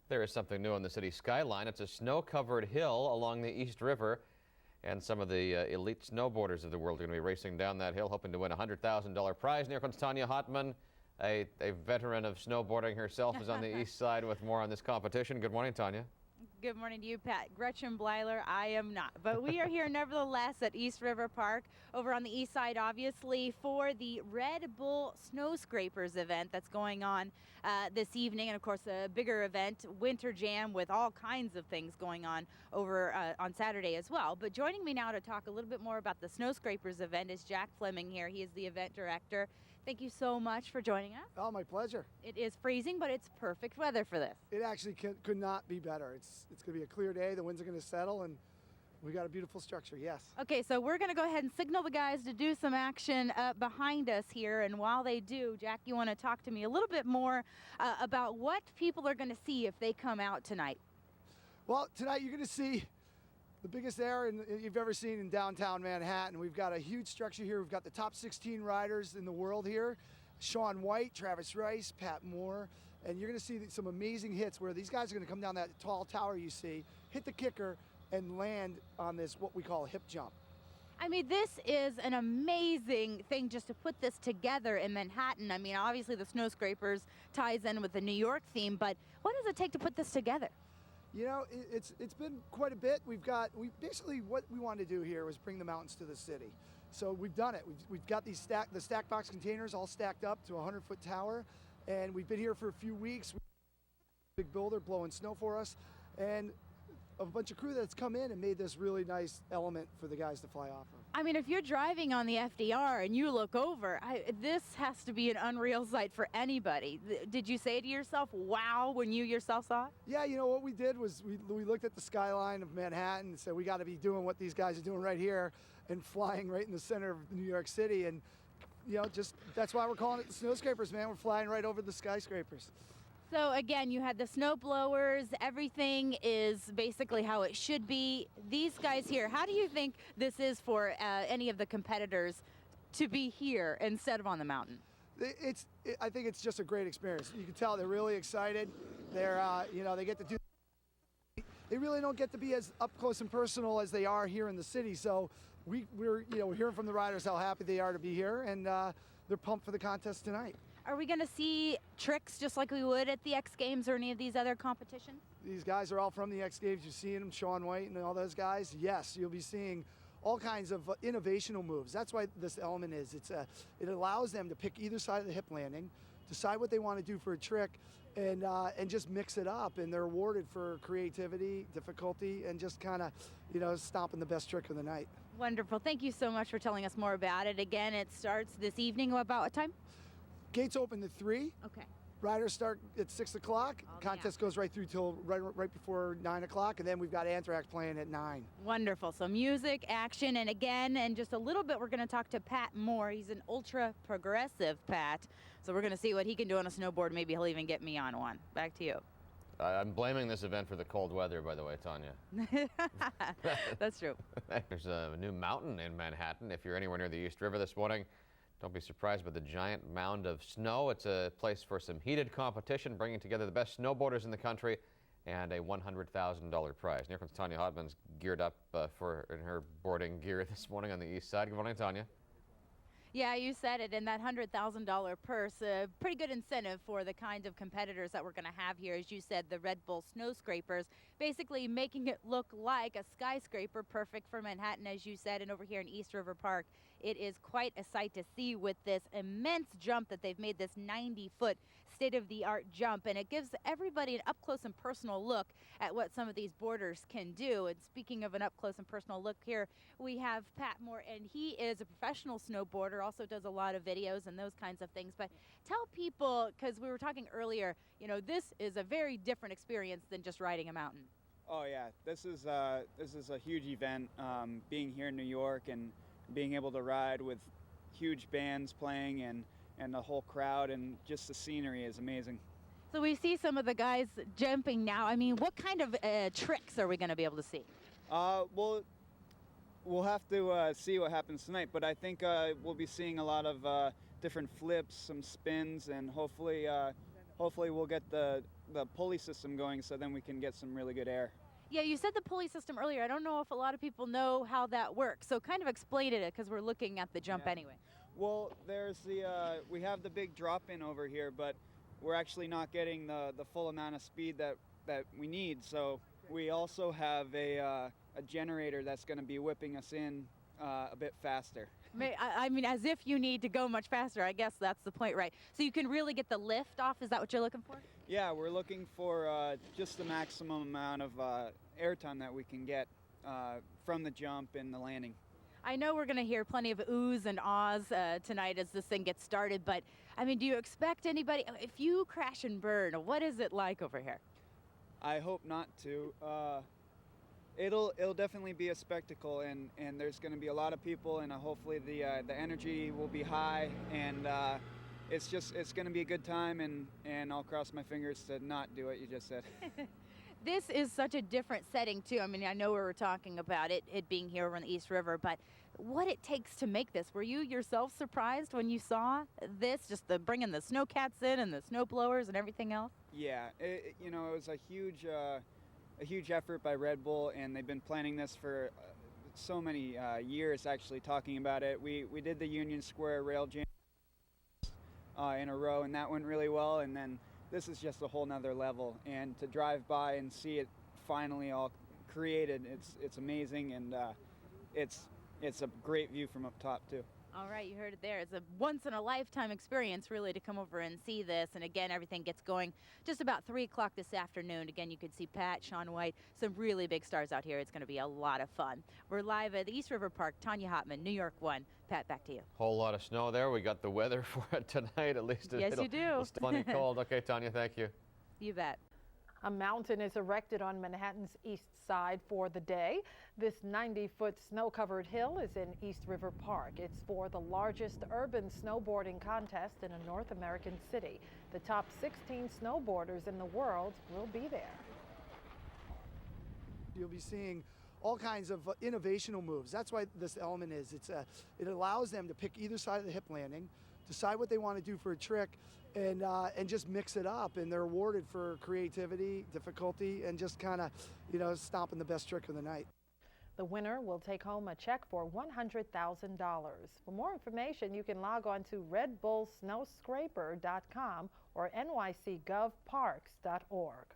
There is something new on the city skyline. It's a snow-covered hill along the East River, and some of the elite snowboarders of the world are going to be racing down that hill, hoping to win a $100,000 prize. Near comes Tanya Hotman, a veteran of snowboarding herself, is on the east side with more on this competition. Good morning, Tanya. Good morning to you, Pat. Gretchen Bleiler, I am not. But we are here nevertheless at East River Park over on the east side, obviously, for the Red Bull Snow Scrapers event that's going on this evening. And, of course, a bigger event, Winter Jam, with all kinds of things going on over on Saturday as well. But joining me now to talk a little bit more about the Snow Scrapers event is Jack Fleming here. He is the event director. Thank you so much for joining us. Oh, my pleasure. It is freezing, but it's perfect weather for this. It actually could not be better. It's going to be a clear day. The winds are going to settle, and we got a beautiful structure, yes. Okay, so we're going to go ahead and signal the guys to do some action behind us here. And while they do, Jack, you want to talk to me a little bit more about what people are going to see if they come out tonight? Well, tonight you're going to see the biggest air you've ever seen in downtown Manhattan. We've got a huge structure here. We've got the top 16 riders in the world here. Shaun White, Travis Rice, Pat Moore, and you're going to see some amazing hits where these guys are going to come down that tall tower you see, hit the kicker, and land on this, what we call a hip jump. I mean, this is an amazing thing just to put this together in Manhattan. I mean, obviously the Snow Scrapers ties in with the New York theme, but what does it take to put this together? You know, it's been quite a bit. Basically what we wanted to do here was bring the mountains to the city. So we've done it. We've got the stack box containers all stacked up to a 100-foot tower, and we've been here for a few weeks. Big builder blowing snow for us, and a bunch of crew that's come in and made this really nice element for the guys to fly off of. I mean, if you're driving on the FDR and you look over, this has to be an unreal sight for anybody. Did you say to yourself, wow, when you yourself saw it? Yeah, you know, what we did was we looked at the skyline of Manhattan and said, we got to be doing what these guys are doing right here and flying right in the center of New York City. And, you know, that's why we're calling it the Snow Scrapers, man. We're flying right over the skyscrapers. So again, you had the snow blowers, everything is basically how it should be. These guys here, how do you think this is for any of the competitors to be here instead of on the mountain? I think it's just a great experience. You can tell they're really excited. They're, you know, they get to do, they really don't get to be as up close and personal as they are here in the city. So we're hearing from the riders how happy they are to be here, and they're pumped for the contest tonight. Are we going to see tricks just like we would at the X Games or any of these other competitions? These guys are all from the X Games. You've seen them, Shaun White and all those guys. Yes, you'll be seeing all kinds of innovational moves. That's why this element is. It allows them to pick either side of the hip landing, decide what they want to do for a trick, and just mix it up. And they're awarded for creativity, difficulty, and just kind of, you know, stomping the best trick of the night. Wonderful. Thank you so much for telling us more about it. Again, it starts this evening. About what time? Gates open at 3. Okay. Riders start at 6 o'clock. Contest goes right through till right before 9 o'clock, and then we've got Anthrax playing at 9. Wonderful. So music, action, and again, in just a little bit, we're going to talk to Pat Moore. He's an ultra progressive, Pat. So we're going to see what he can do on a snowboard. Maybe he'll even get me on one. Back to you. I'm blaming this event for the cold weather, by the way, Tanya. That's true. There's a new mountain in Manhattan. If you're anywhere near the East River this morning, don't be surprised by the giant mound of snow. It's a place for some heated competition, bringing together the best snowboarders in the country and a $100,000 prize. Here comes Tanya Hotman's geared up in her boarding gear this morning on the east side. Good morning, Tanya. Yeah, you said it, and that $100,000 purse, a pretty good incentive for the kind of competitors that we're going to have here. As you said, the Red Bull Snow Scrapers, basically making it look like a skyscraper, perfect for Manhattan, as you said, and over here in East River Park. It is quite a sight to see with this immense jump that they've made, this 90-foot state-of-the-art jump, and it gives everybody an up-close and personal look at what some of these boarders can do. And speaking of an up-close and personal look here, we have Pat Moore, and he is a professional snowboarder, also does a lot of videos and those kinds of things. But tell people, because we were talking earlier, you know, this is a very different experience than just riding a mountain. Oh yeah, this is a huge event. Being here in New York and being able to ride with huge bands playing and the whole crowd and just the scenery is amazing. So we see some of the guys jumping now. I mean, what kind of tricks are we going to be able to see? Well, we'll have to see what happens tonight, but I think we'll be seeing a lot of different flips, some spins, and hopefully hopefully we'll get the pulley system going so then we can get some really good air. Yeah, you said the pulley system earlier. I don't know if a lot of people know how that works. So kind of explain it because we're looking at the jump Yeah. anyway. Well, there's we have the big drop in over here, but we're actually not getting the full amount of speed that we need. So we also have a generator that's going to be whipping us in a bit faster. I mean, as if you need to go much faster. I guess that's the point, right? So you can really get the lift off. Is that what you're looking for? Yeah, we're looking for just the maximum amount of air time that we can get from the jump and the landing. I know we're going to hear plenty of oohs and ahs tonight as this thing gets started, but I mean, do you expect anybody, if you crash and burn, what is it like over here? I hope not to. It'll definitely be a spectacle, and there's going to be a lot of people, and hopefully the energy will be high, and it's going to be a good time, and I'll cross my fingers to not do what you just said. This is such a different setting too. I mean, I know we were talking about it being here over on the East River, but what it takes to make this. Were you yourself surprised when you saw this, just bringing the snowcats in and the snow blowers and everything else? Yeah, it was a huge effort by Red Bull, and they've been planning this for so many years, actually talking about it. We did the Union Square rail jam in a row, and that went really well, and then this is just a whole nother level, and to drive by and see it finally all created, it's amazing, and it's a great view from up top too. All right, you heard it there. It's a once-in-a-lifetime experience, really, to come over and see this. And again, everything gets going just about 3 o'clock this afternoon. Again, you can see Pat, Shaun White, some really big stars out here. It's going to be a lot of fun. We're live at the East River Park. Tanya Hotman, New York 1. Pat, back to you. Whole lot of snow there. We got the weather for it tonight. At least Yes, you do. It's plenty cold. Okay, Tanya, thank you. You bet. A mountain is erected on Manhattan's east side for the day. This 90-foot snow-covered hill is in East River Park. It's for the largest urban snowboarding contest in a North American city. The top 16 snowboarders in the world will be there. You'll be seeing all kinds of innovational moves. That's why this element is. It allows them to pick either side of the hip landing, decide what they want to do for a trick, and just mix it up. And they're awarded for creativity, difficulty, and just kind of, stomping the best trick of the night. The winner will take home a check for $100,000. For more information, you can log on to redbullsnowscraper.com or nycgovparks.org.